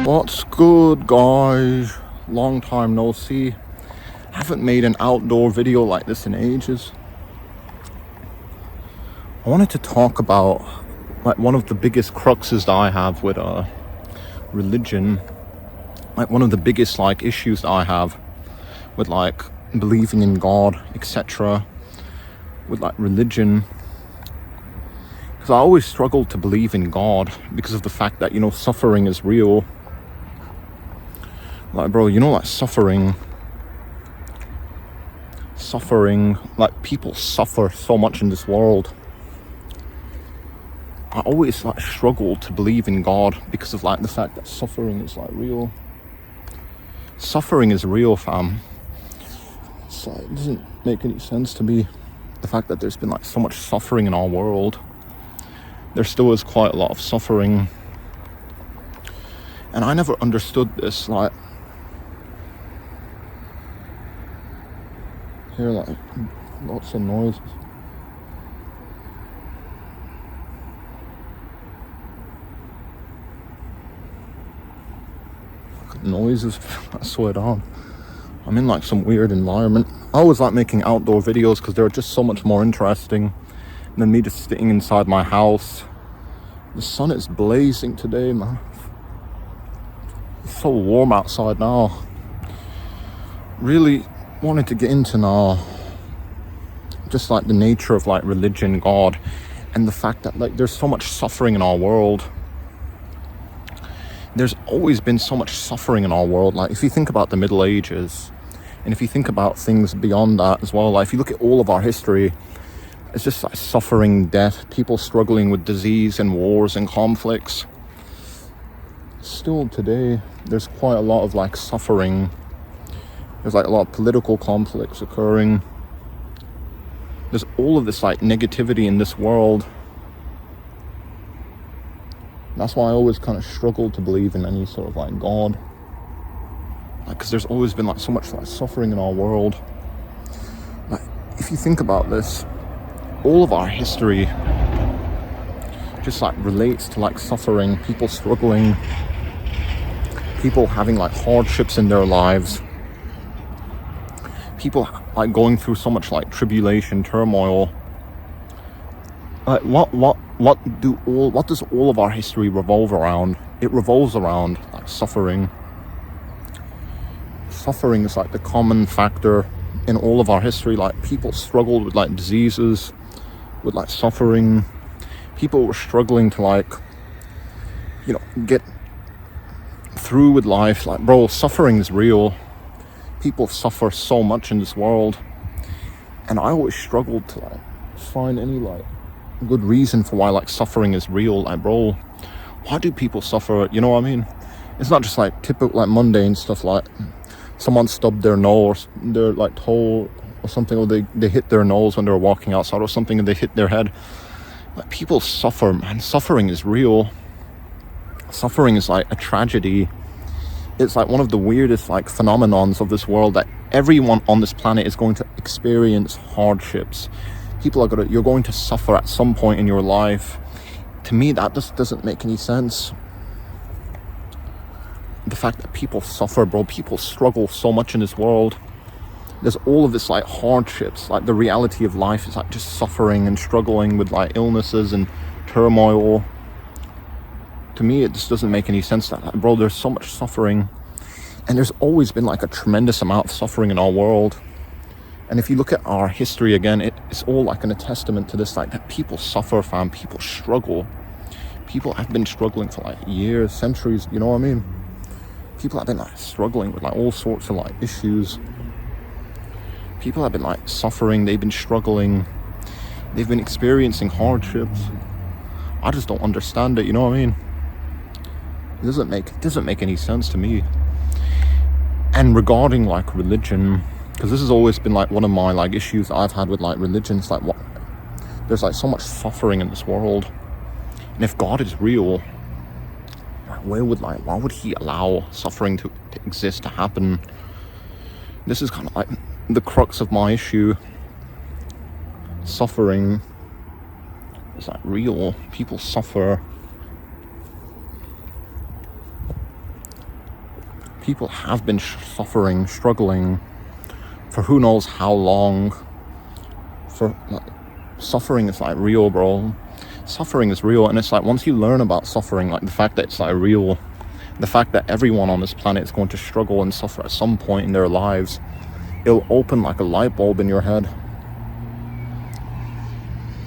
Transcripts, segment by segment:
What's good, guys? Long time no see. Haven't made an outdoor video like this in ages. I wanted to talk about like one of the biggest cruxes that I have with religion, like one of the biggest like issues that I have with like believing in God, etc., with like religion, because I always struggled to believe in God because of the fact that, you know, suffering is real. Like, bro, you know, like suffering, like people suffer so much in this world. I always like struggled to believe in God because of like the fact that suffering is like real. Suffering is real, fam. It's like, it doesn't make any sense to me, the fact that there's been like so much suffering in our world. There still is quite a lot of suffering, and I never understood this. Like, hear like lots of noises. Noises, I swear down. I'm in like some weird environment. I always like making outdoor videos because they're just so much more interesting than me just sitting inside my house. The sun is blazing today, man. It's so warm outside now. Really wanted to get into now just like the nature of like religion, God, and the fact that like there's so much suffering in our world. There's always been so much suffering in our world. Like, if you think about the Middle Ages, and if you think about things beyond that as well, like if you look at all of our history, it's just like suffering, death, people struggling with disease and wars and conflicts. Still today, there's quite a lot of like suffering. There's like a lot of political conflicts occurring. There's all of this like negativity in this world. That's why I always kind of struggle to believe in any sort of like God. Like, because there's always been like so much like suffering in our world. Like, if you think about this, all of our history just like relates to like suffering, people struggling, people having like hardships in their lives, people like going through so much like tribulation, turmoil. Like, what does all of our history revolve around? It revolves around like suffering. Suffering is like the common factor in all of our history. Like, people struggled with like diseases, with like suffering. People were struggling to like, you know, get through with life. Like, bro, suffering is real. People suffer so much in this world, and I always struggled to like find any like good reason for why like suffering is real. Like, bro, why do people suffer? You know what I mean? It's not just like typical like mundane stuff, like someone stubbed their nose, their like toe or something, or they hit their nose when they were walking outside or something, and they hit their head. Like, people suffer, man. Suffering is real. Suffering is like a tragedy. It's like one of the weirdest like phenomenons of this world, that everyone on this planet is going to experience hardships. You're going to suffer at some point in your life. To me, that just doesn't make any sense. The fact that people suffer, bro, people struggle so much in this world. There's all of this like hardships, like the reality of life is like just suffering and struggling with like illnesses and turmoil. To me, it just doesn't make any sense that, like, bro, there's so much suffering, and there's always been like a tremendous amount of suffering in our world. And if you look at our history again, it's all like a testament to this, like, that people suffer, fam. People struggle. People have been struggling for like years, centuries, you know what I mean? People have been like struggling with like all sorts of like issues. People have been like suffering, they've been struggling, they've been experiencing hardships. I just don't understand it, you know what I mean? It doesn't make any sense to me. And regarding like religion, because this has always been like one of my like issues that I've had with like religion, it's like, what, there's like so much suffering in this world. And if God is real, why would he allow suffering to exist, to happen? This is kind of like the crux of my issue. Suffering is like real. People suffer. People have been suffering, struggling for who knows how long. For like, suffering is like real, bro. Suffering is real, and it's like, once you learn about suffering, like the fact that it's like real, the fact that everyone on this planet is going to struggle and suffer at some point in their lives, it'll open like a light bulb in your head.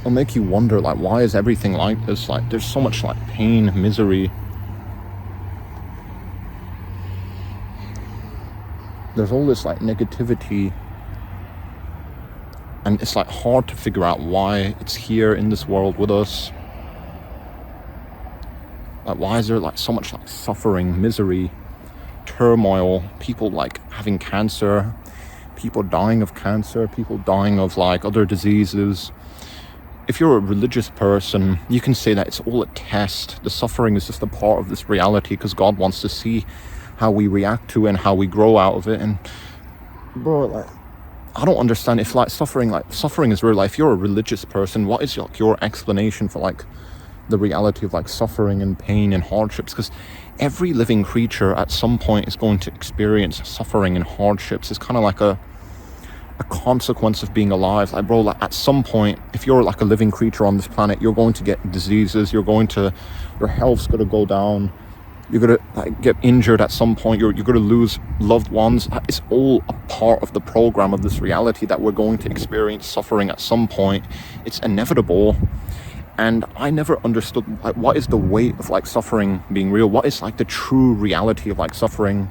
It'll make you wonder, like, why is everything like this? Like, there's so much like pain, misery. There's all this like negativity, and it's like hard to figure out why it's here in this world with us. Like, why is there like so much like suffering, misery, turmoil, people like having cancer, people dying of cancer, people dying of like other diseases? If you're a religious person, you can say that it's all a test. The suffering is just a part of this reality because God wants to see how we react to it and how we grow out of it. And bro, like, I don't understand if like suffering is real. Like, if you're a religious person, what is like your explanation for like the reality of like suffering and pain and hardships? Because every living creature at some point is going to experience suffering and hardships. It's kind of like a consequence of being alive. Like, bro, like, at some point, if you're like a living creature on this planet, you're going to get diseases, your health's going to go down, you're going to like get injured at some point, you're going to lose loved ones. It's all a part of the program of this reality that we're going to experience suffering at some point. It's inevitable. And I never understood, like, what is the weight of like suffering being real? What is like the true reality of like suffering?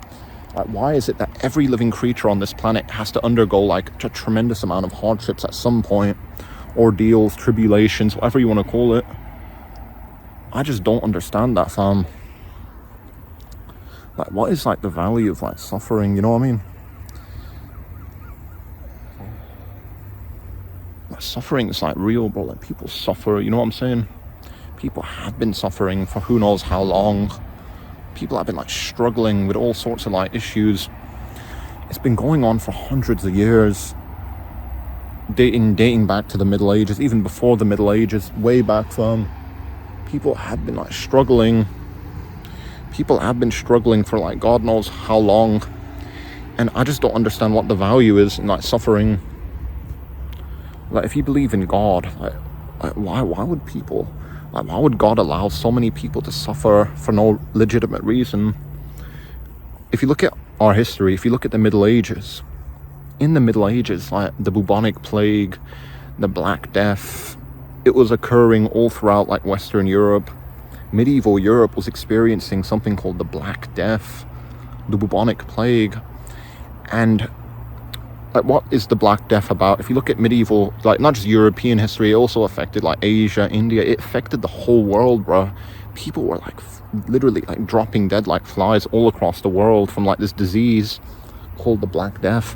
Like, why is it that every living creature on this planet has to undergo like a tremendous amount of hardships at some point, ordeals, tribulations, whatever you want to call it? I just don't understand that, fam. Like, what is like the value of like suffering, you know what I mean? Like, suffering is like real, bro. Like, people suffer, you know what I'm saying? People have been suffering for who knows how long. People have been like struggling with all sorts of like issues. It's been going on for hundreds of years, dating back to the Middle Ages, even before the Middle Ages, way back from. People have been like struggling. People have been struggling for like God knows how long, and I just don't understand what the value is in like suffering. Like, if you believe in God, like why would people? Like, why would God allow so many people to suffer for no legitimate reason? If you look at our history, if you look at the Middle Ages, in the Middle Ages, like the bubonic plague, the Black Death, it was occurring all throughout like Western Europe. Medieval Europe was experiencing something called the Black Death, the bubonic plague. And like, what is the Black Death about? If you look at medieval, like, not just European history, it also affected like Asia, India. It affected the whole world, bro. People were like literally like dropping dead like flies all across the world from like this disease called the Black Death.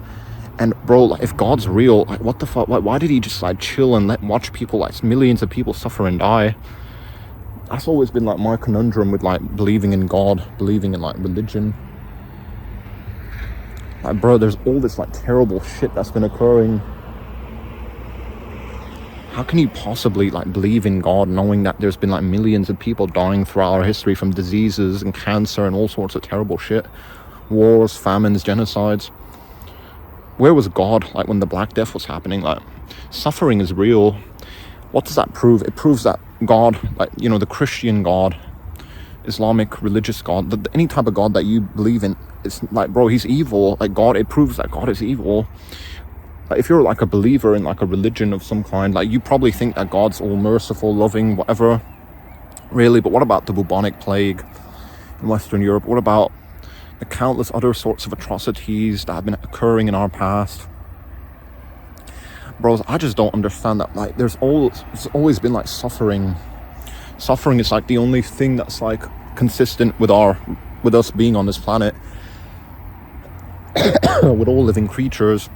And bro, like, if God's real, like, what the fuck? Like, why did he just like chill and watch people, like millions of people, suffer and die? That's always been like my conundrum with like believing in God, believing in like religion. Like, bro, there's all this like terrible shit that's been occurring. How can you possibly like believe in God knowing that there's been like millions of people dying throughout our history from diseases and cancer and all sorts of terrible shit? Wars, famines, genocides. Where was God like when the Black Death was happening? Like, suffering is real. What does that prove? It proves that God, like, you know, the Christian God, Islamic religious God, any type of God that you believe in, it's like, bro, he's evil. Like, God, it proves that God is evil. Like, if you're like a believer in like a religion of some kind, like, you probably think that God's all merciful, loving, whatever, really. But what about the bubonic plague in Western Europe? What about the countless other sorts of atrocities that have been occurring in our past? Bros, I just don't understand that. Like, there's always been like suffering. Suffering is like the only thing that's like consistent with us being on this planet. With all living creatures,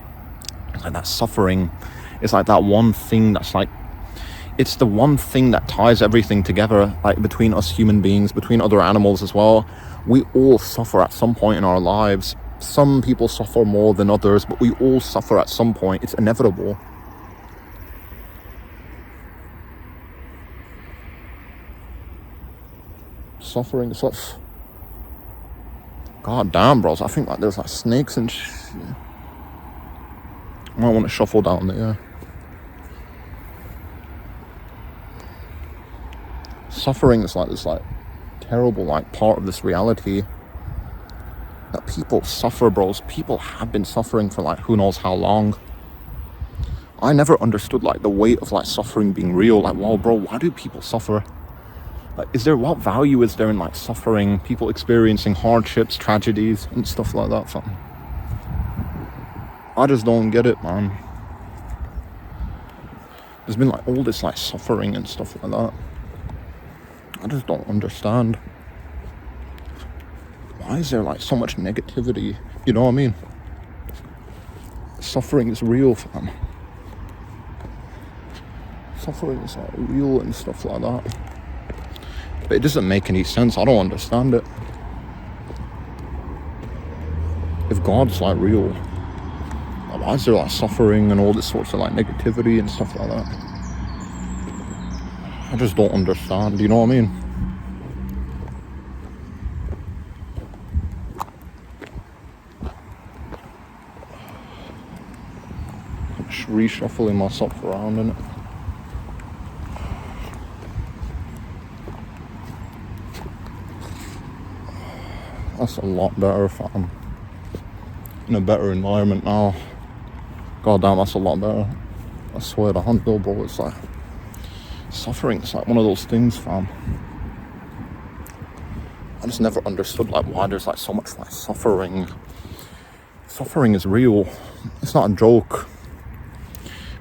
like, that suffering is like that one thing that's like, it's the one thing that ties everything together, like between us human beings, between other animals as well. We all suffer at some point in our lives. Some people suffer more than others, but we all suffer at some point. It's inevitable. Suffering such. God damn, bros. I think like there's like snakes and shit. I might want to shuffle down there. Suffering is like this like terrible like part of this reality that people suffer, bros. People have been suffering for like who knows how long. I never understood like the weight of like suffering being real. Like, wow, bro, why do people suffer? Like, what value is there in like suffering, people experiencing hardships, tragedies and stuff like that, fam? I just don't get it, man. There's been like all this like suffering and stuff like that. I just don't understand. Why is there like so much negativity? You know what I mean? Suffering is real, fam. Suffering is like real and stuff like that. But it doesn't make any sense. I don't understand it. If God's like real, why is there like suffering and all this sorts of like negativity and stuff like that? I just don't understand, you know what I mean? I'm just reshuffling myself around in it. That's a lot better if I'm in a better environment now. God damn, that's a lot better. I swear to hunt, bro, it's like suffering. It's like one of those things, fam. I just never understood like why there's like so much like suffering. Suffering is real. It's not a joke.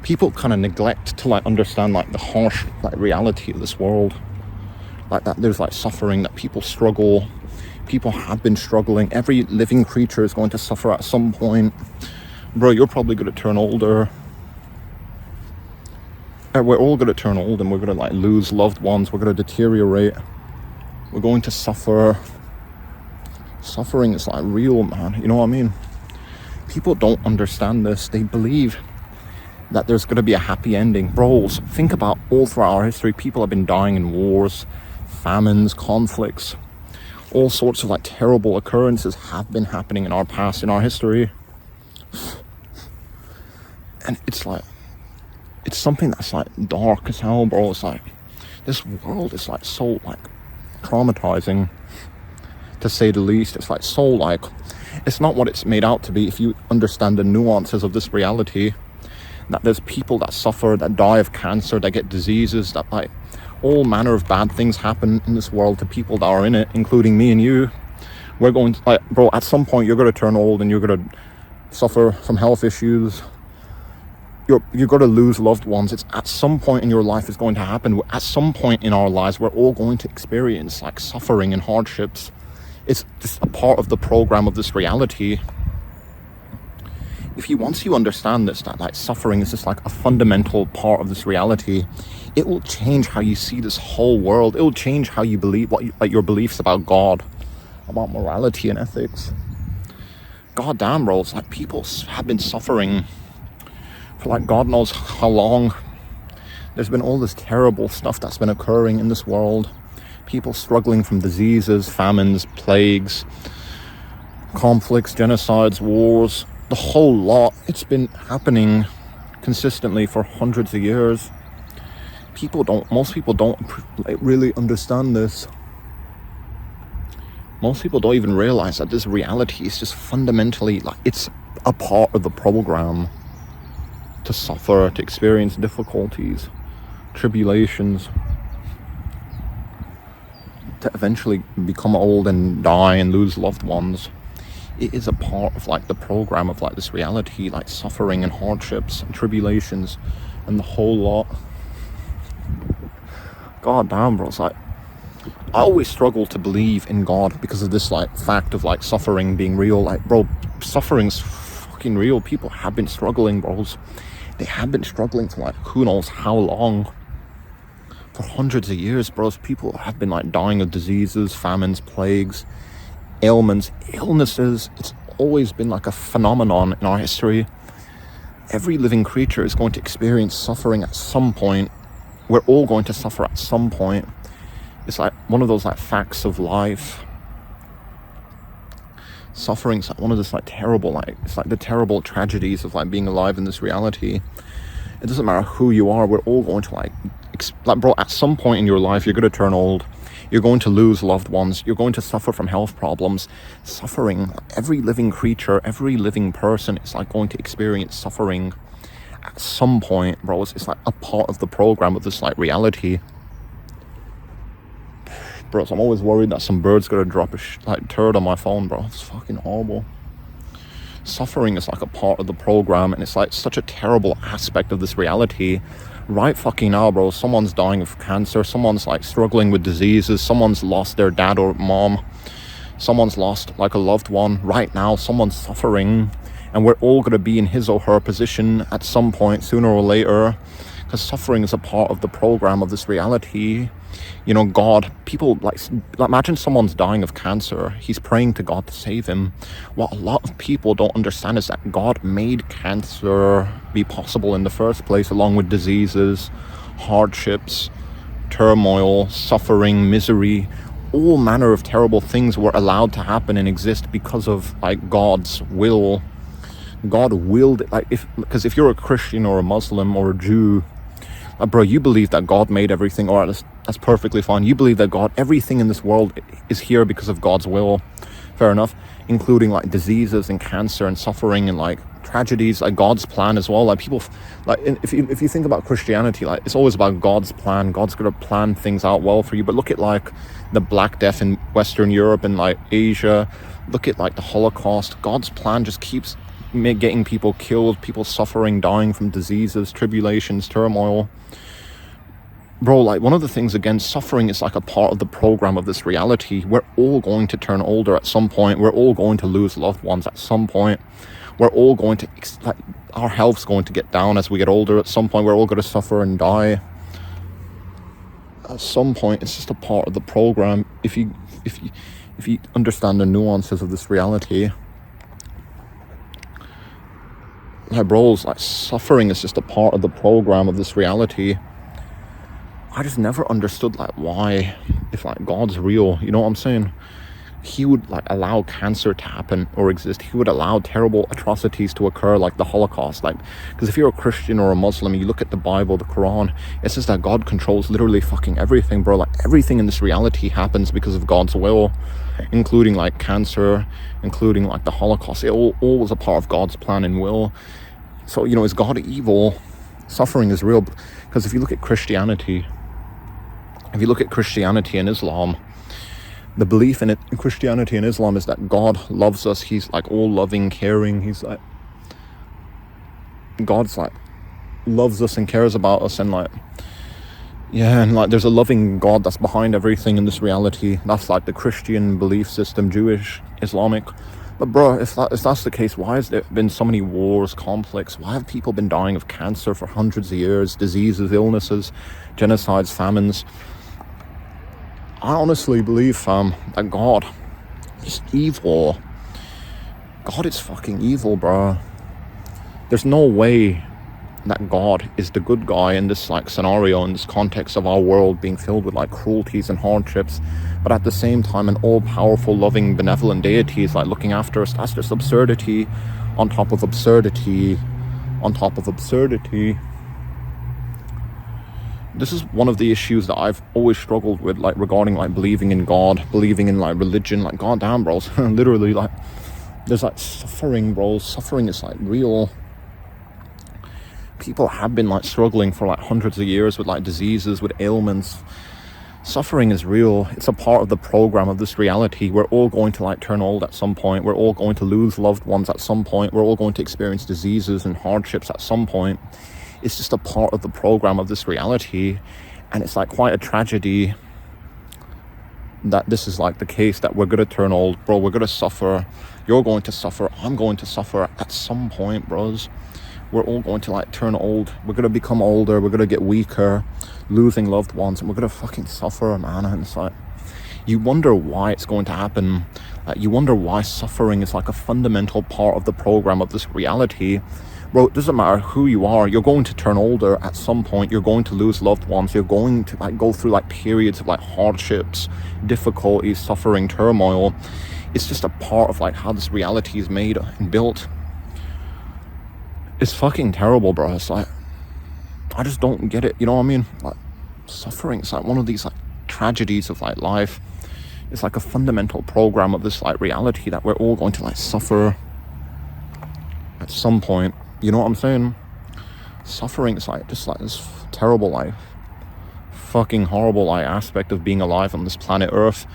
People kind of neglect to like understand like the harsh like reality of this world. Like that there's like suffering, that people struggle. People have been struggling. Every living creature is going to suffer at some point. Bro, you're probably going to turn older. We're all going to turn old and we're going to like lose loved ones. We're going to deteriorate. We're going to suffer. Suffering is like real, man. You know what I mean? People don't understand this. They believe that there's going to be a happy ending. Bros, think about all throughout our history. People have been dying in wars, famines, conflicts. All sorts of like terrible occurrences have been happening in our past, in our history. And it's like, it's something that's like dark as hell, bro. It's like, this world is like so like traumatizing, to say the least. It's like so like, it's not what it's made out to be if you understand the nuances of this reality. That there's people that suffer, that die of cancer, that get diseases, that like all manner of bad things happen in this world to people that are in it, including me and you. We're going to, like, bro, at some point you're going to turn old and you're going to suffer from health issues. You're going to lose loved ones. It's at some point in your life is going to happen. At some point in our lives, we're all going to experience like suffering and hardships. It's just a part of the program of this reality. Once you understand this, that like suffering is just like a fundamental part of this reality, it will change how you see this whole world. It will change how you believe, like your beliefs about God, about morality and ethics. God damn, bro, it's like people have been suffering for like God knows how long. There's been all this terrible stuff that's been occurring in this world. People struggling from diseases, famines, plagues, conflicts, genocides, wars. The whole lot. It's been happening consistently for hundreds of years. Most people don't really understand this. Most people don't even realize that this reality is just fundamentally like it's a part of the program to suffer, to experience difficulties, tribulations, to eventually become old and die and lose loved ones. It is a part of like the program of like this reality, like suffering and hardships and tribulations and the whole lot. God damn, bro. It's like I always struggle to believe in God because of this like fact of like suffering being real. Like, bro, suffering's fucking real. People have been struggling, bros. They have been struggling for like who knows how long. For hundreds of years, bros. People have been like dying of diseases, famines, plagues, ailments, illnesses. It's always been like a phenomenon in our history. Every living creature is going to experience suffering at some point. We're all going to suffer at some point. It's like one of those like facts of life. Suffering's like one of this like terrible, like it's like the terrible tragedies of like being alive in this reality. It doesn't matter who you are, we're all going to like bro, at some point in your life you're going to turn old. You're going to lose loved ones. You're going to suffer from health problems. Suffering, every living creature, every living person is like going to experience suffering at some point, bro. It's like a part of the program of this like reality. Bro, so I'm always worried that some bird's gonna drop a turd on my phone, bro. It's fucking horrible. Suffering is like a part of the program, and it's like such a terrible aspect of this reality. Right fucking now, bro, someone's dying of cancer, someone's like struggling with diseases, someone's lost their dad or mom, someone's lost like a loved one. Right now, someone's suffering, and we're all gonna be in his or her position at some point, sooner or later, because suffering is a part of the program of this reality. You know, God, people like imagine someone's dying of cancer. He's praying to God to save him. What a lot of people don't understand is that God made cancer be possible in the first place, along with diseases, hardships, turmoil, suffering, misery. All manner of terrible things were allowed to happen and exist because of like God's will. God willed it. Like because if you're a Christian or a Muslim or a Jew, bro, you believe that God made everything, or that's perfectly fine. You believe that God, everything in this world is here because of God's will. Fair enough. Including like diseases and cancer and suffering and like tragedies, like God's plan as well. Like people, like if you think about Christianity, like it's always about God's plan. God's gonna plan things out well for you. But look at like the Black Death in Western Europe and like Asia. Look at like the Holocaust. God's plan just keeps getting people killed, people suffering, dying from diseases, tribulations, turmoil. Bro, like one of the things, again, suffering is like a part of the program of this reality. We're all going to turn older at some point. We're all going to lose loved ones at some point. We're all going to, like, our health's going to get down as we get older. At some point, we're all going to suffer and die. At some point, it's just a part of the program. If you understand the nuances of this reality, like, bros, like suffering is just a part of the program of this reality. I just never understood like why, if like God's real, you know what I'm saying, he would like allow cancer to happen or exist. He would allow terrible atrocities to occur, like the Holocaust. Like, because if you're a Christian or a Muslim, you look at the Bible, the Quran, it says that God controls literally fucking everything, bro. Like everything in this reality happens because of God's will, including like cancer, including like the Holocaust. It all was a part of God's plan and will. So, you know, is God evil? Suffering is real. Because if you look at Christianity, and Islam, the belief in Christianity and Islam is that God loves us. He's like all loving, caring. He's like, God's like loves us and cares about us, and like, yeah, and like there's a loving God that's behind everything in this reality. That's like the Christian belief system, Jewish, Islamic. But bro, if that's the case, why has there been so many wars, conflicts? Why have people been dying of cancer for hundreds of years, diseases, illnesses, genocides, famines? I honestly believe, that God is evil. God is fucking evil, bro. There's no way that God is the good guy in this like scenario, in this context of our world being filled with like cruelties and hardships, but at the same time an all-powerful, loving, benevolent deity is like looking after us. That's just absurdity on top of absurdity on top of absurdity. this is one of the issues that I've always struggled with, like regarding like believing in God, believing in like religion. Like, goddamn, bros, literally, like there's like suffering, bros. Suffering is like real. People have been like struggling for like hundreds of years with like diseases, with ailments. Suffering is real. It's a part of the program of this reality. We're all going to like turn old at some point. We're all going to lose loved ones at some point. We're all going to experience diseases and hardships at some point. It's just a part of the program of this reality. And it's like quite a tragedy that this is like the case, that we're going to turn old, bro. We're going to suffer. You're going to suffer. I'm going to suffer at some point, bros. We're all going to like turn old. We're going to become older. We're going to get weaker, losing loved ones, and we're going to fucking suffer, man. And it's like, you wonder why it's going to happen. Like, you wonder why suffering is like a fundamental part of the program of this reality. Bro, it doesn't matter who you are. You're going to turn older at some point. You're going to lose loved ones. You're going to like go through like periods of like hardships, difficulties, suffering, turmoil. It's just a part of like how this reality is made and built. It's fucking terrible, bro. It's like, I just don't get it. You know what I mean? Like, suffering is like one of these like tragedies of like life. It's like a fundamental program of this like reality that we're all going to like suffer at some point. You know what I'm saying? Suffering is like just like this terrible like fucking horrible like aspect of being alive on this planet Earth.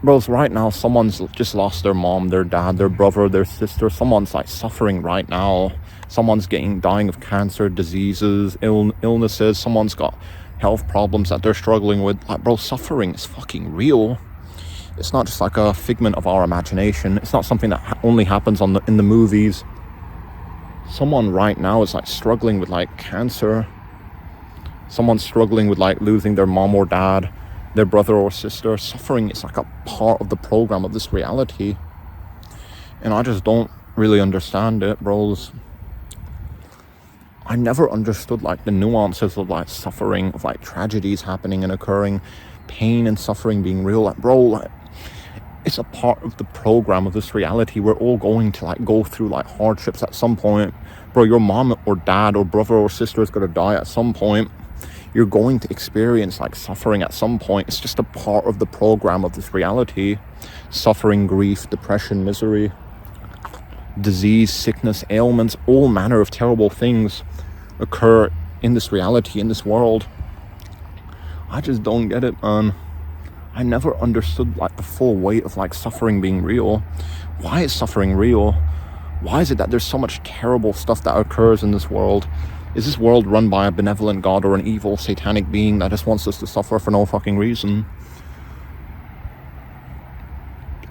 Bros, right now someone's just lost their mom, their dad, their brother, their sister. Someone's like suffering right now. Someone's dying of cancer, diseases, illnesses. Someone's got health problems that they're struggling with. Like, bro, suffering is fucking real. It's not just like a figment of our imagination. It's not something that only happens in the movies. Someone right now is like struggling with like cancer. Someone's struggling with like losing their mom or dad, their brother or sister. Suffering is like a part of the program of this reality. And I just don't really understand it, bros. I never understood like the nuances of like suffering, of like tragedies happening and occurring, pain and suffering being real. Like, bro, like, it's a part of the program of this reality. We're all going to like go through like hardships at some point. Bro, your mom or dad or brother or sister is going to die at some point. You're going to experience like suffering at some point. It's just a part of the program of this reality. Suffering, grief, depression, misery, disease, sickness, ailments, all manner of terrible things occur in this reality, in this world. I just don't get it, man. I never understood like the full weight of like suffering being real. Why is suffering real? Why is it that there's so much terrible stuff that occurs in this world? Is this world run by a benevolent God or an evil satanic being that just wants us to suffer for no fucking reason?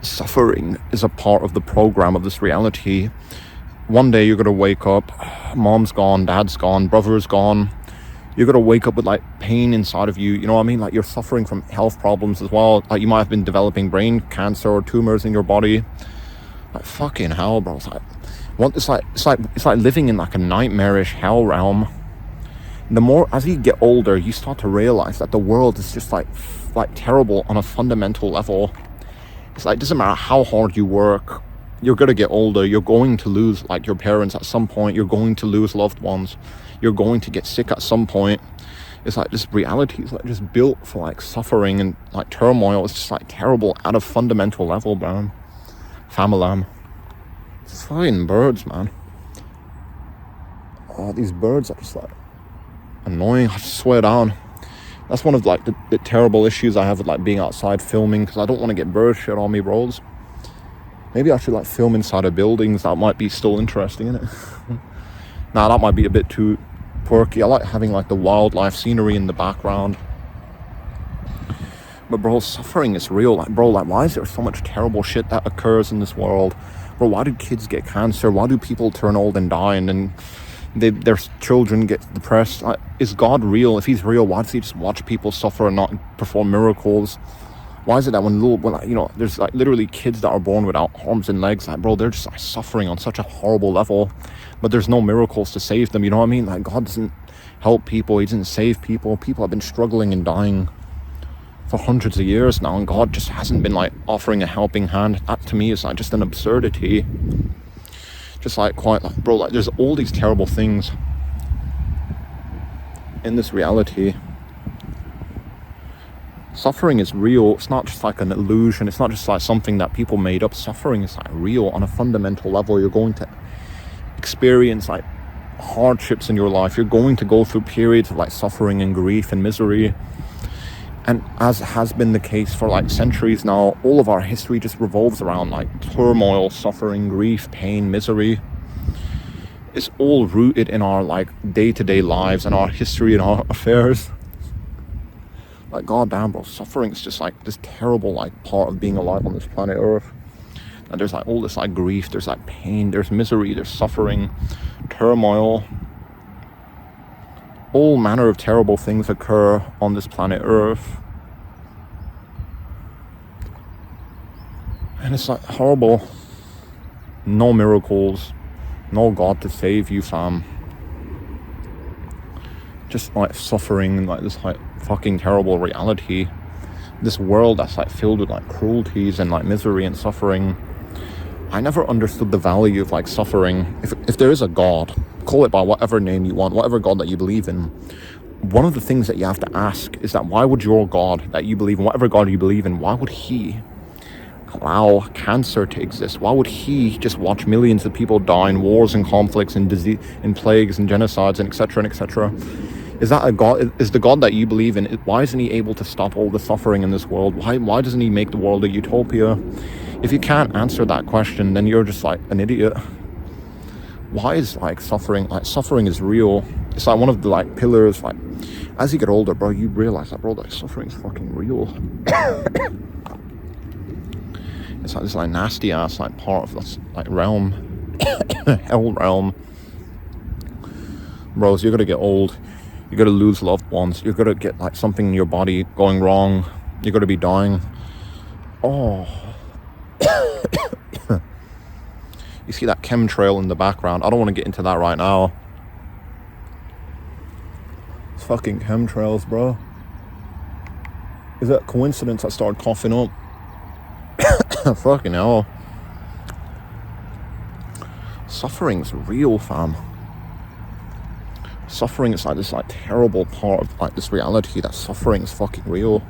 Suffering is a part of the program of this reality. One day you're gonna wake up, mom's gone, dad's gone, brother's gone. You're gonna wake up with like pain inside of you. You know what I mean? Like, you're suffering from health problems as well. Like, you might have been developing brain cancer or tumors in your body. Like, fucking hell, bro. It's like living in like a nightmarish hell realm. The more as you get older, you start to realize that the world is just like terrible on a fundamental level. It's like, it doesn't matter how hard you work, you're gonna get older. You're going to lose like your parents at some point. You're going to lose loved ones. You're going to get sick at some point. It's like this reality is like just built for like suffering and like turmoil. It's just like terrible at a fundamental level, man. Famalam. It's fucking birds, man. Oh, these birds are just like annoying. I swear down. That's one of like the terrible issues I have with like being outside filming, because I don't want to get bird shit on me, bros. Maybe I should like film inside of buildings. That might be still interesting, innit? Nah, that might be a bit too quirky. I like having like the wildlife scenery in the background. But bro, suffering is real. Like, bro, like, why is there so much terrible shit that occurs in this world? Bro, why do kids get cancer? Why do people turn old and die, and then their children get depressed? Like, is God real? If he's real, why does he just watch people suffer and not perform miracles? Why is it that when there's like literally kids that are born without arms and legs, like, bro, they're just like suffering on such a horrible level, but there's no miracles to save them, you know what I mean? Like, God doesn't help people, he doesn't save people. People have been struggling and dying for hundreds of years now, and God just hasn't been like offering a helping hand. That to me is like just an absurdity. Just like, quite like, bro, like, there's all these terrible things in this reality, suffering is real. It's not just like an illusion. It's not just like something that people made up. Suffering is like real on a fundamental level. You're going to experience like hardships in your life. You're going to go through periods of like suffering and grief and misery. And as has been the case for like centuries now, all of our history just revolves around like turmoil, suffering, grief, pain, misery. It's all rooted in our like day-to-day lives and our history and our affairs. Like, goddamn, bro, suffering is just like this terrible like part of being alive on this planet Earth. And there's like all this like grief, there's like pain, there's misery, there's suffering, turmoil. All manner of terrible things occur on this planet Earth. And it's like horrible. No miracles. No God to save you, fam. Just like suffering and like this like fucking terrible reality. This world that's like filled with like cruelties and like misery and suffering. I never understood the value of like suffering. If there is a God, call it by whatever name you want, whatever God that you believe in, one of the things that you have to ask is that why would your God that you believe in, whatever God you believe in, why would he allow cancer to exist? Why would he just watch millions of people die in wars and conflicts and disease and plagues and genocides and etc. and etc.? Is that a God? Is the God that you believe in, why isn't he able to stop all the suffering in this world? Why doesn't he make the world a utopia? If you can't answer that question, then you're just like an idiot. Why is like suffering is real? It's like one of the like pillars. Like as you get older, bro, you realize that, bro, like suffering is fucking real. It's like this like nasty ass like part of this like realm, hell realm. Bros, you're gonna get old. You're gonna lose loved ones. You're gonna get like something in your body going wrong. You're gonna be dying. Oh. You see that chemtrail in the background? I don't want to get into that right now. It's fucking chemtrails, bro. Is that coincidence I started coughing up? Fucking hell. Suffering's real, fam. Suffering is like this like terrible part of like this reality, that suffering is fucking real.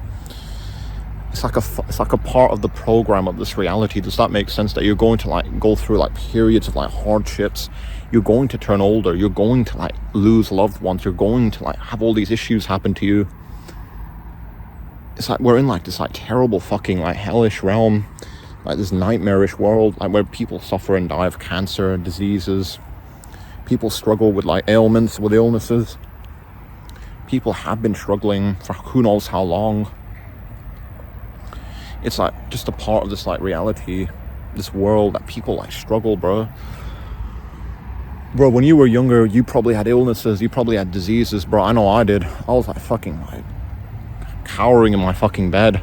It's like a part of the program of this reality. Does that make sense? That you're going to like go through like periods of like hardships. You're going to turn older. You're going to like lose loved ones. You're going to like have all these issues happen to you. It's like we're in like this like terrible fucking like hellish realm, like this nightmarish world, like where people suffer and die of cancer, diseases. People struggle with like ailments, with illnesses. People have been struggling for who knows how long. It's like just a part of this like reality, this world that people like struggle, bro. Bro, when you were younger, you probably had illnesses, you probably had diseases, bro. I know I did. I was like fucking like cowering in my fucking bed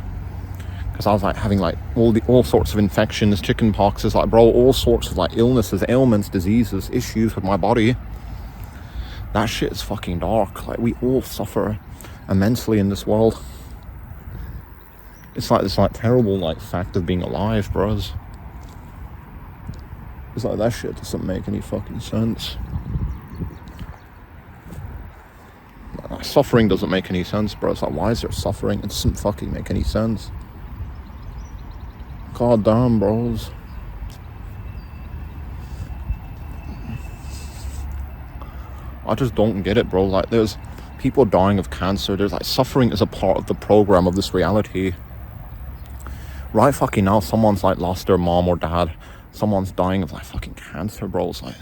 because I was like having like all sorts of infections, chicken poxes, like bro, all sorts of like illnesses, ailments, diseases, issues with my body. That shit is fucking dark. Like we all suffer immensely in this world. It's like this like terrible like fact of being alive, bros. It's like that shit doesn't make any fucking sense. Like, suffering doesn't make any sense, bro. It's like, why is there suffering? It doesn't fucking make any sense. God damn, bros. I just don't get it, bro. Like there's people dying of cancer. There's like suffering is a part of the program of this reality. Right fucking now, someone's like lost their mom or dad. Someone's dying of like fucking cancer, bro. It's like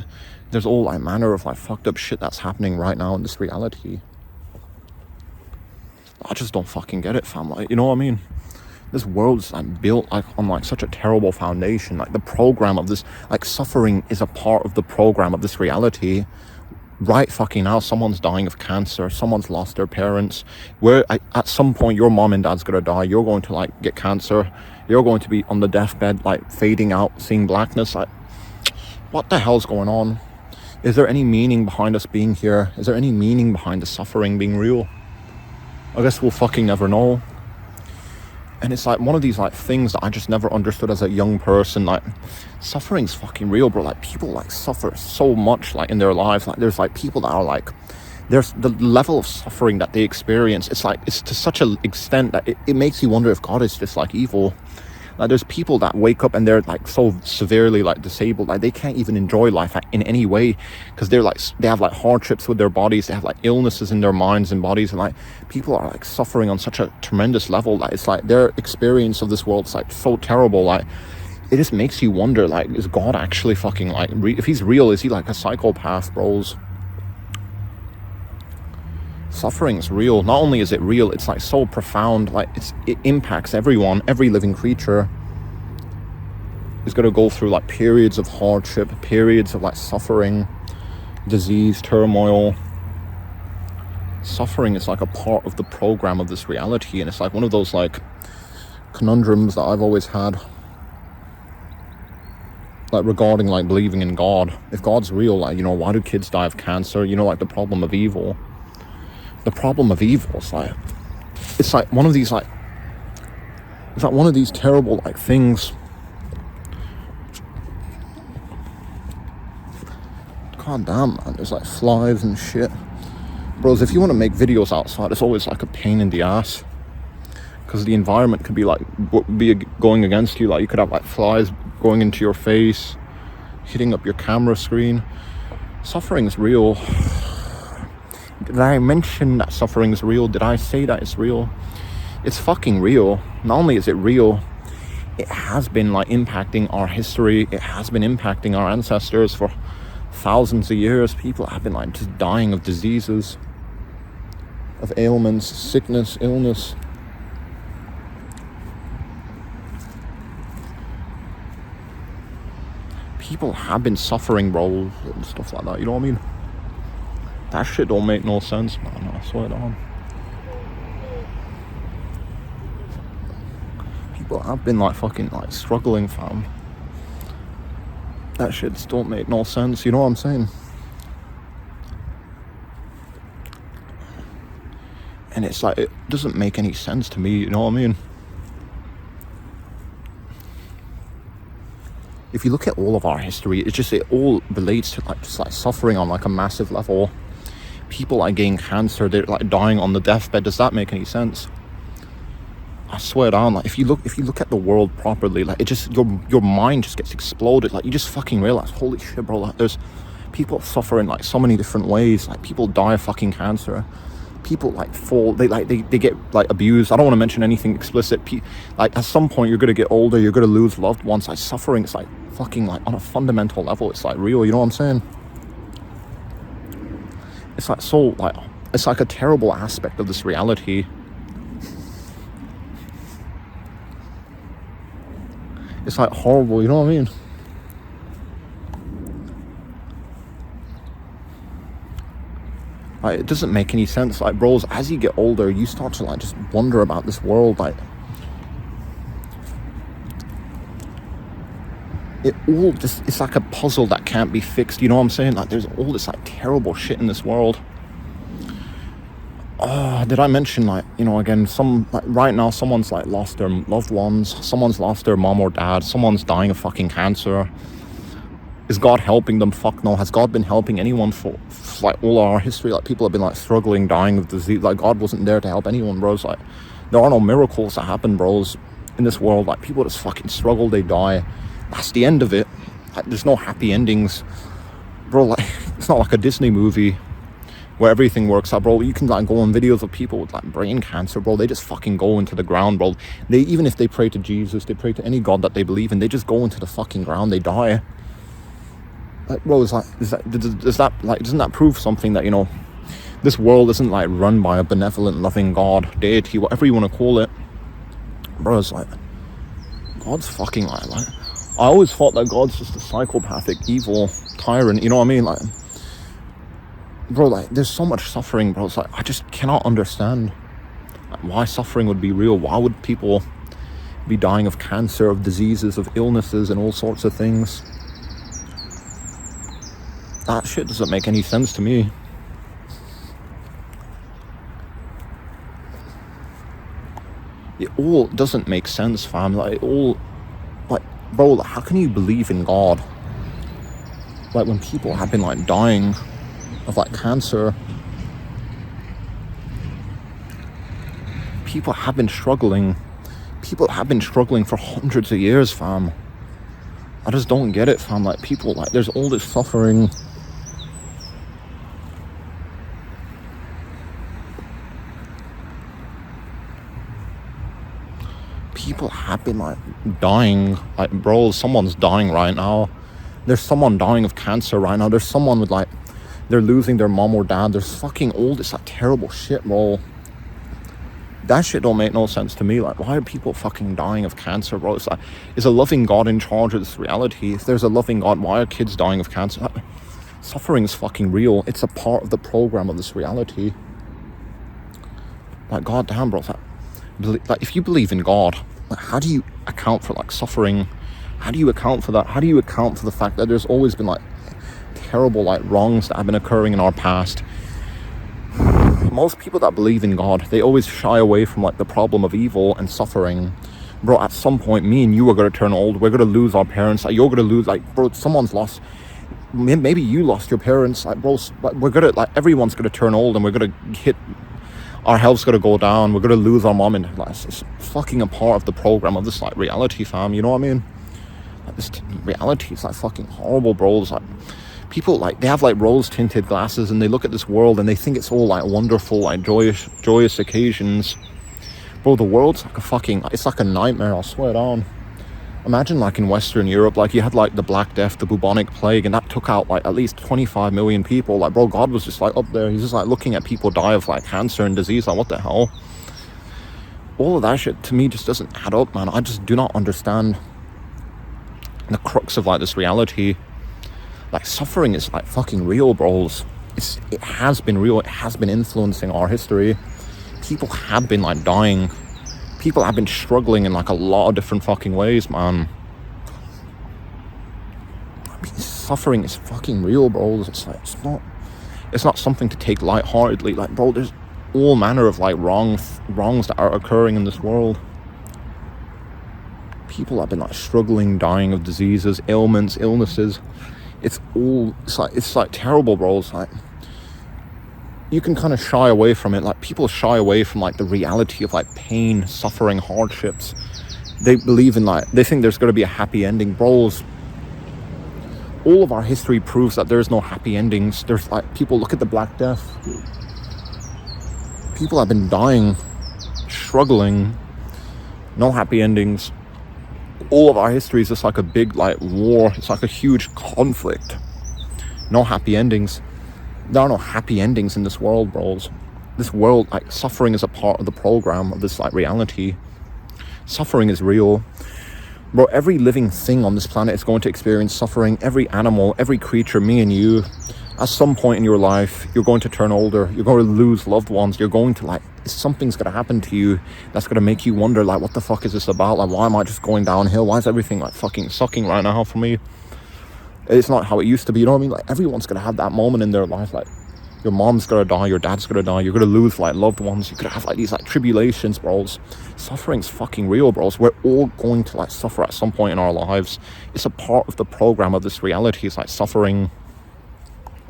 there's all like manner of like fucked up shit that's happening right now in this reality. I just don't fucking get it, fam. Like, you know what I mean? This world's like built like on like such a terrible foundation. Like the program of this, like suffering is a part of the program of this reality. Right fucking now, someone's dying of cancer. Someone's lost their parents. At some point, your mom and dad's gonna die. You're going to like get cancer. You're going to be on the deathbed, like fading out, seeing blackness. Like, what the hell's going on? Is there any meaning behind us being here? Is there any meaning behind the suffering being real? I guess we'll fucking never know. And it's like one of these like things that I just never understood as a young person. Like suffering's fucking real, bro. Like people like suffer so much like in their lives. Like there's like people that are like there's the level of suffering that they experience. It's like, it's to such an extent that it makes you wonder if God is just like evil. Like, there's people that wake up and they're like so severely like disabled, like they can't even enjoy life in any way, because they're like, they have like hardships with their bodies, they have like illnesses in their minds and bodies, and like people are like suffering on such a tremendous level that it's like their experience of this world is like so terrible. Like, it just makes you wonder, like, is God actually fucking like if he's real, is he like a psychopath, bros? Suffering is real. Not only is it real, it's like so profound. Like, it impacts everyone. Every living creature is going to go through like periods of hardship, periods of like suffering, disease, turmoil. Suffering is like a part of the program of this reality, and it's like one of those like conundrums that I've always had, like regarding like believing in God. If God's real, like, you know, why do kids die of cancer? You know, like the problem of evil. The problem of evil is like, it's like one of these like, it's like one of these terrible like things. God damn, man, there's like flies and shit. Bros, if you want to make videos outside, it's always like a pain in the ass, because the environment could be like, be going against you. Like, you could have like flies going into your face, hitting up your camera screen. Suffering is real. Did I mention that suffering is real? Did I say that it's real? It's fucking real. Not only is it real, it has been like impacting our history. It has been impacting our ancestors for thousands of years. People have been like just dying of diseases, of ailments, sickness, illness. People have been suffering, bro, and stuff like that, you know what I mean? That shit don't make no sense, man, I swear down. People have been like fucking like struggling, fam. That shit just don't make no sense, you know what I'm saying? And it's like, it doesn't make any sense to me, you know what I mean? If you look at all of our history, it's just, it all relates to like just like suffering on like a massive level. People are getting cancer, they're like dying on the deathbed. Does that make any sense? I swear down, like if you look at the world properly, like it just, your mind just gets exploded. Like, you just fucking realize, holy shit, bro, like there's people suffering like so many different ways. Like, people die of fucking cancer. People like fall, they get like abused. I don't want to mention anything explicit. Like, at some point you're gonna get older, you're gonna lose loved ones. Like, suffering, it's like fucking like on a fundamental level, it's like real, you know what I'm saying? It's like so like, it's like a terrible aspect of this reality. It's like horrible, you know what I mean? Like, it doesn't make any sense. Like, bros, as you get older, you start to like just wonder about this world. Like, it all just, it's like a puzzle that can't be fixed, you know what I'm saying? Like, there's all this like terrible shit in this world. Did I mention, like, you know, again, some like right now someone's like lost their loved ones, someone's lost their mom or dad, someone's dying of fucking cancer. Is God helping them? Fuck no. Has God been helping anyone for like all our history? Like, people have been like struggling, dying of disease. Like, God wasn't there to help anyone, bros. Like, there are no miracles that happen, bros, in this world. Like, people just fucking struggle, they die. That's the end of it. Like, there's no happy endings, bro. Like, it's not like a Disney movie where everything works out, bro. You can like go on videos of people with like brain cancer, bro. They just fucking go into the ground, bro. They, even if they pray to Jesus, they pray to any God that they believe in, they just go into the fucking ground, they die. Like, bro, does that like, doesn't that prove something, that, you know, this world isn't like run by a benevolent, loving God, deity, whatever you want to call it, bro? It's like, God's fucking like I always thought that God's just a psychopathic, evil tyrant, you know what I mean? Like, bro, like, there's so much suffering, bro. It's like, I just cannot understand like, why suffering would be real. Why would people be dying of cancer, of diseases, of illnesses, and all sorts of things? That shit doesn't make any sense to me. It all doesn't make sense, fam. Like, it all, like, bro, like, how can you believe in God? Like, when people have been like dying of like cancer, people have been struggling. People have been struggling for hundreds of years, fam. I just don't get it, fam. Like, people, like, there's all this suffering. People have been, like, dying. Like, bro, someone's dying right now. There's someone dying of cancer right now. There's someone with, like, they're losing their mom or dad. There's fucking all this, like, terrible shit, bro. That shit don't make no sense to me. Like, why are people fucking dying of cancer, bro? It's like, is a loving God in charge of this reality? If there's a loving God, why are kids dying of cancer? Like, suffering is fucking real. It's a part of the program of this reality. Like, goddamn, bro. Like, if you believe in God, like, how do you account for, like, suffering? How do you account for that? How do you account for the fact that there's always been, like, terrible, like, wrongs that have been occurring in our past? Most people that believe in God, they always shy away from, like, the problem of evil and suffering. Bro, at some point, me and you are going to turn old. We're going to lose our parents. Like, you're going to lose, like, bro, someone's lost. Maybe you lost your parents. Like, bro, we're going to, like, everyone's going to turn old, and we're going to hit, our health's going to go down. We're going to lose our mom. And, like, it's fucking a part of the program of this, like, reality, fam. You know what I mean? Like, this reality is, like, fucking horrible, bro. It's like, people, like, they have, like, rose-tinted glasses, and they look at this world and they think it's all, like, wonderful, like, joyous occasions. Bro, the world's like a fucking, it's like a nightmare, I swear down. Imagine, like, in Western Europe, like, you had, like, the Black Death, the bubonic plague, and that took out, like, at least 25 million people. Like, bro, God was just, like, up there. He's just, like, looking at people die of, like, cancer and disease. Like, what the hell? All of that shit, to me, just doesn't add up, man. I just do not understand the crux of, like, this reality. Like, suffering is, like, fucking real, bros. It has been real. It has been influencing our history. People have been, like, dying. People have been struggling in, like, a lot of different fucking ways, man. I mean, suffering is fucking real, bros. It's like, it's not something to take lightheartedly. Like, bro, there's all manner of, like, wrongs that are occurring in this world. People have been, like, struggling, dying of diseases, ailments, illnesses. It's like terrible, bro. It's like, you can kind of shy away from it. Like, people shy away from, like, the reality of, like, pain, suffering, hardships. They believe in, like, they think there's going to be a happy ending. Bros, all of our history proves that there's no happy endings. There's, like, people, look at the Black Death. People have been dying, struggling, no happy endings. All of our history is just like a big, like, war. It's like a huge conflict. No happy endings. There are no happy endings in this world, bros. This world, like, suffering is a part of the program of this, like, reality. Suffering is real. Bro, every living thing on this planet is going to experience suffering. Every animal, every creature, me and you. At some point in your life, you're going to turn older. You're going to lose loved ones. You're going to, like, something's going to happen to you that's going to make you wonder, like, what the fuck is this about? Like, why am I just going downhill? Why is everything, like, fucking sucking right now for me? It's not how it used to be, you know what I mean? Like, everyone's going to have that moment in their life. Like, your mom's going to die, your dad's going to die, you're going to lose, like, loved ones. You're going to have, like, these, like, tribulations, bros. Suffering's fucking real, bros. We're all going to, like, suffer at some point in our lives. It's a part of the program of this reality. It's, like, suffering.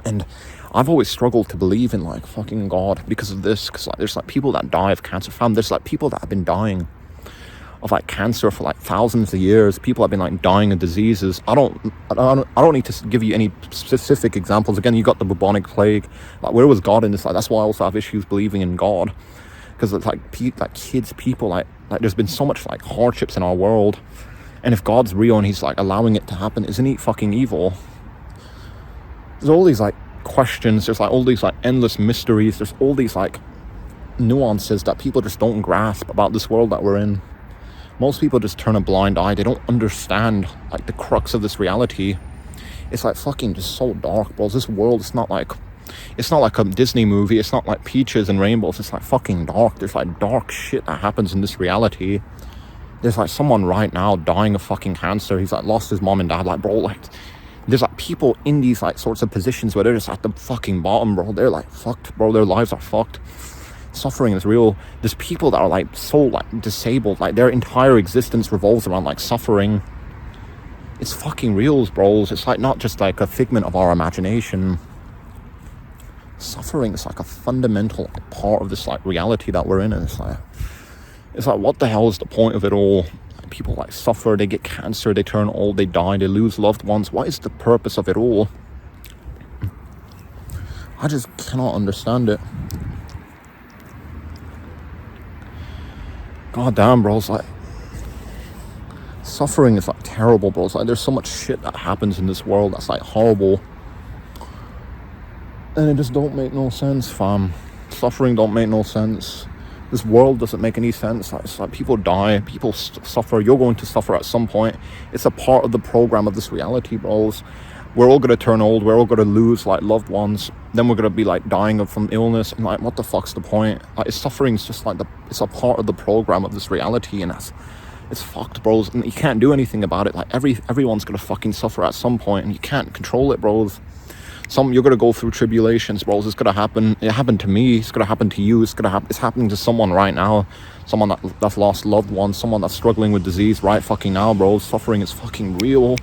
And I've always struggled to believe in, like, fucking God because of this. Because, like, there's, like, people that die of cancer. Fam, there's, like, people that have been dying of, like, cancer for, like, thousands of years. People have been, like, dying of diseases. I don't need to give you any specific examples. Again, you got the bubonic plague. Like, where was God in this? Like, that's why I also have issues believing in God. Because it's, like, kids, people, like, there's been so much, like, hardships in our world. And if God's real and he's, like, allowing it to happen, isn't he fucking evil? There's all these, like, questions. There's, like, all these, like, endless mysteries. There's all these, like, nuances that people just don't grasp about this world that we're in. Most people just turn a blind eye. They don't understand, like, the crux of this reality. It's, like, fucking just so dark, bro. This world, it's not like a Disney movie. It's not like peaches and rainbows. It's, like, fucking dark. There's, like, dark shit that happens in this reality. There's, like, someone right now dying of fucking cancer. He's, like, lost his mom and dad. Like, bro, like, there's, like, people in these, like, sorts of positions where they're just at the fucking bottom, bro. They're, like, fucked, bro. Their lives are fucked. Suffering is real. There's people that are, like, so, like, disabled. Like, their entire existence revolves around, like, suffering. It's fucking real, bros. It's, like, not just, like, a figment of our imagination. Suffering is, like, a fundamental, like, part of this, like, reality that we're in. And it's, like, It's like, what the hell is the point of it all? Like, people like suffer, they get cancer, they turn old, they die, they lose loved ones. What is the purpose of it all? I just cannot understand it. God damn, bro. It's like, suffering is like terrible, bro. It's like, there's so much shit that happens in this world that's like horrible, and it just don't make no sense, fam. Suffering don't make no sense. This world doesn't make any sense. It's like people die, people suffer. You're going to suffer at some point. It's a part of the program of this reality, bros. We're all gonna turn old. We're all gonna lose like loved ones. Then we're gonna be like dying from illness. And like, what the fuck's the point? Like, suffering is just like it's a part of the program of this reality, and it's fucked, bros. And you can't do anything about it. Like, everyone's gonna fucking suffer at some point, and you can't control it, bros. You're gonna go through tribulations, bros. It's gonna happen. It happened to me. It's gonna happen to you. It's happening to someone right now. Someone that's lost loved ones. Someone that's struggling with disease right fucking now, bros. Suffering is fucking real.